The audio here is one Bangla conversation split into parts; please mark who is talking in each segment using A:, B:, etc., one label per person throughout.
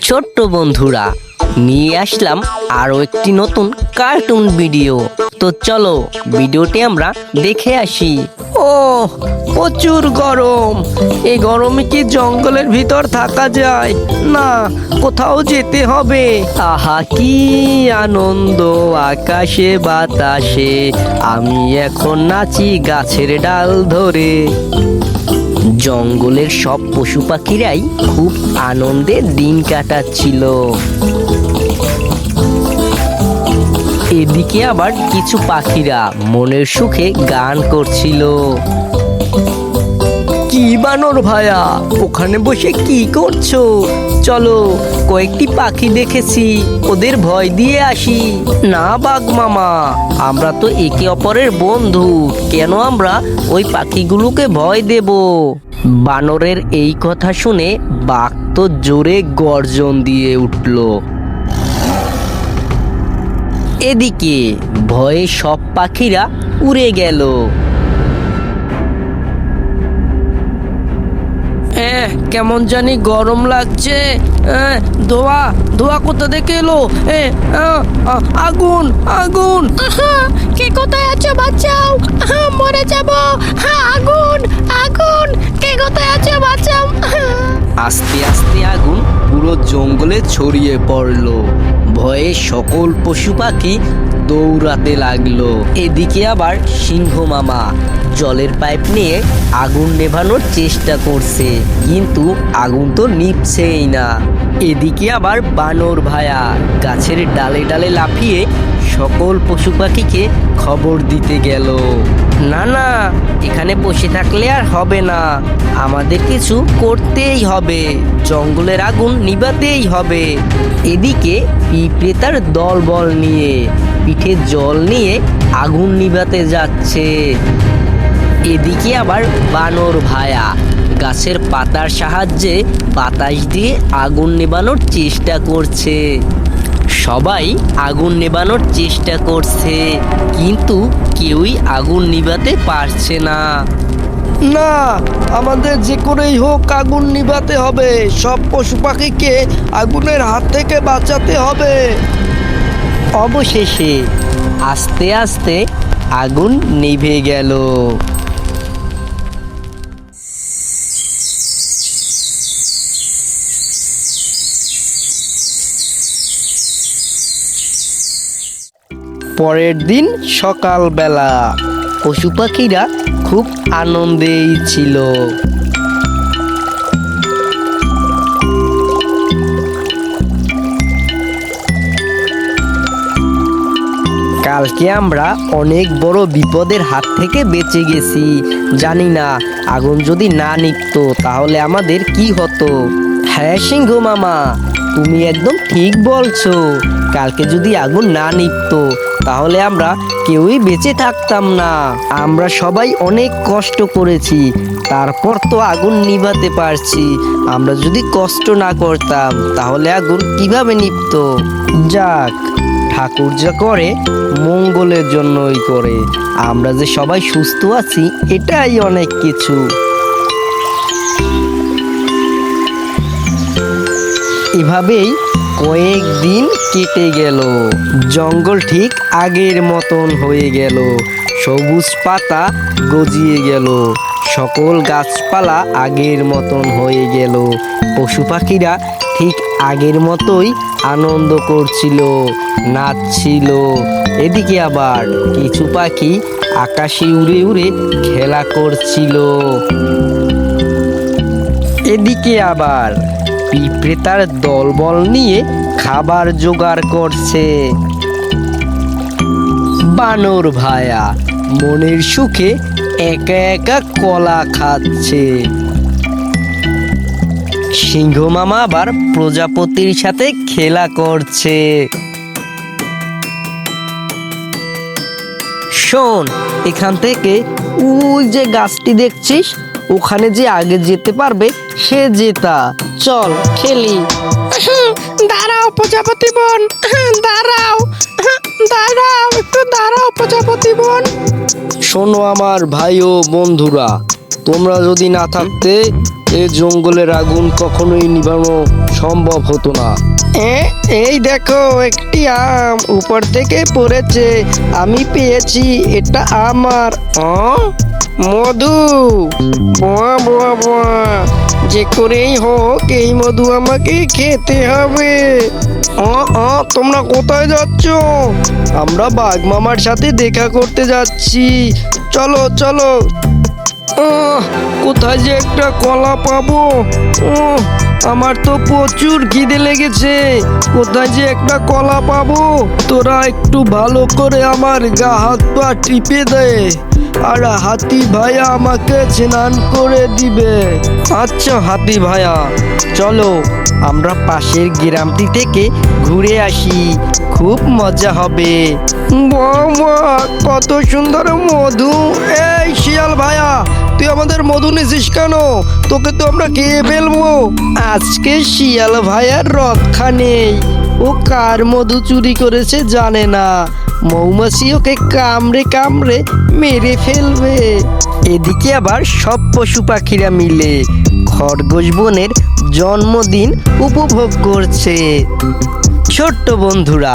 A: ছোট্ট বন্ধুরা, নিয়ে আসলাম আরো একটি নতুন কার্টুন ভিডিও। তো চলো ভিডিওটি আমরা দেখে আসি। ও প্রচুর গরম, এই গরমে কি জঙ্গলের ভিতর থাকা যায়? না, কোথাও যেতে হবে। আহা কি আনন্দ আকাশে বাতাসে, আমি এখন নাচি গাছের ডাল ধরে। জঙ্গলের সব পশু পাখিরাই খুব আনন্দে দিন কাটাচ্ছিল। এদিকে আবার কিছু পাখিরা মনের সুখে গান করছিল। কি বানর ভাইয়া, ওখানে বসে কি করছো? চলো কয়েকটি পাখি দেখেছি, ওদের ভয় দিয়ে আসি। না বাঘ মামা, আমরা তো একে অপরের বন্ধু, কেন আমরা ওই পাখিগুলোকে ভয় দেব? বানরের এই কথা শুনে বাঘ তো জোরে গর্জন দিয়ে উঠল। এদিকে ভয়ে সব পাখিরা উড়ে গেল। কেমন জানি গরম লাগছে। ধোয়া ধোয়া কোথা থেকে এলো? আগুন আগুন!
B: কে কোথায় আছো? বাঁচাও, মরে যাব! আগুন আগুন! কে কোথায় আছো? বাঁচাও!
A: আস্তে আস্তে আগুন পুরো জঙ্গলে ছড়িয়ে পড়লো। ভয়ে সকল পশু পাখি দৌড়াতে লাগলো। এদিকে আবার সিংহ মামা জলের পাইপ নিয়ে আগুন নেভানোর চেষ্টা করছে, কিন্তু আগুন তো নিভছেই না। এদিকে আবার বানর ভায়া গাছের ডালে ডালে লাফিয়ে সকল পশু পাখিকে খবর দিতে গেল। না না, এখানে বসে থাকলে আর হবে না, আমাদের কিছু করতেই হবে, জঙ্গলের আগুন নিভাতেই হবে। এদিকে পিঁপড়ে তার দলবল নিয়ে পিঠে জল নিয়ে আগুন নিভাতে যাচ্ছে। এদিকে আবার বানর ভায়া গাছের পাতার সাহায্যে বাতাস দিয়ে আগুন নেভানোর চেষ্টা করছে। সবাই আগুন নেভানোর চেষ্টা করছে, কিন্তু কেউই আগুন নিভাতে পারছে না।
C: না, আমাদের যে করেই হোক আগুন নিভাতে হবে, সব পশু পাখিকে আগুনের হাত থেকে বাঁচাতে হবে।
A: অবশেষে আস্তে আস্তে আগুন নিভে গেল।
C: পরের দিন সকালবেলা
A: পশু পাখিরা খুব আনন্দেই ছিল। কালকে আমরা অনেক বড় বিপদের হাত থেকে বেঁচে গেছি। জানি না আগুন যদি না নিভতো তাহলে আমাদের কি হতো। হ্যাঁ সিংহ মামা, তুমি একদম ঠিক বলছো। কালকে যদি আগুন না নিভতো তাহলে আমরা কেউই বেঁচে থাকতাম না। আমরা সবাই অনেক কষ্ট করেছি, তারপর তো আগুন নিভাতে পারছি। আমরা যদি কষ্ট না করতাম তাহলে আগুন কিভাবে নিভতো? যাক, ঠাকুর যা করে মঙ্গলের জন্যই করে। আমরা যে সবাই সুস্থ আছি এটাই অনেক কিছু। এভাবেই কয়েকদিন কেটে গেল। জঙ্গল ঠিক আগের মতন হয়ে গেল। সবুজ পাতা গজিয়ে গেল, সকল গাছপালা আগের মতন হয়ে গেল। পশু পাখিরা ঠিক আগের মতোই আনন্দ করছিল, নাচছিল। এদিকে আবার কিছু পাখি আকাশে উড়ে উড়ে খেলা করছিল। এদিকে আবার পিঁপড়ে তার দলবল নিয়ে খাবার জোগাড় করছে। বানর ভায়া মনের সুখে একা একা কলা খাচ্ছে। সিংহ মামা আবার প্রজাপতির সাথে খেলা করছে। শোন, এখান থেকে ওই যে গাছটি দেখছিস, ওখানে যে আগে যেতে পারবে সে জেতা। চল খেলি।
B: দাঁড়াও প্রজাপতি বোন, দাঁড়াও, দাঁড়াও, একটু দাঁড়াও প্রজাপতি বোন।
C: শোনো আমার ভাই ও বন্ধুরা, তোমরা যদি না থাকতে এই জঙ্গলের আগুন কখনোই নিভানো সম্ভব হতো না। এই দেখো একটি আম উপর থেকে পড়েছে, আমি পেয়েছি, এটা আমার। মধু, বোয়া বোয়া বোয়া, যে করেই হোক এই মধু আমাকে খেতে হবে। তোমরা কোথায় যাচ্ছ? আমরা বাঘ মামার সাথে দেখা করতে যাচ্ছি, চলো চলো। কোথায় যে একটা কলা পাবো? আমার তো প্রচুর খিদে লেগেছে, কোথায় যে একটা কলা পাবো? তোরা একটু ভালো করে আমার গা হাত পা টিপে দে, আর হাতি ভাইয়া আমাকে স্নান করে দিবে। আচ্ছা হাতি ভাইয়া, চলো আমরা পাশের গ্রামটি থেকে ঘুরে আসি, খুব মজা হবে। বাবা কত সুন্দর মধু! এই শিয়াল ভাইয়া, তুই আমাদের মধু নিছিস কেন? তোকে তো আমরা খেয়ে ফেলবো। আজকে শিয়াল ভাইয়ার রক্ষা নেই, ও কার মধু চুরি করেছে জানে না, মৌমাছি ওকে কামড়ে কামড়ে মেরে ফেলবে। এদিকে আবার সব পশু পাখিরা মিলে খরগোশ বোনের জন্মদিন উপভোগ করছে। ছোট্ট বন্ধুরা,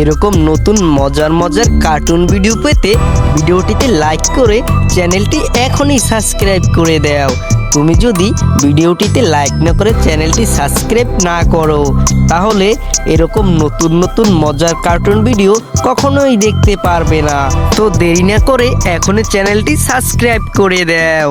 C: এরকম নতুন মজার মজার কার্টুন ভিডিও পেতে ভিডিওটিতে লাইক করে চ্যানেলটি এখনই সাবস্ক্রাইব করে দাও। তুমি যদি ভিডিওটিতে লাইক না করে চ্যানেলটি সাবস্ক্রাইব না করো, তাহলে এরকম নতুন নতুন মজার কার্টুন ভিডিও কখনোই দেখতে পারবে না। তো দেরি না করে এখনই চ্যানেলটি সাবস্ক্রাইব করে দাও।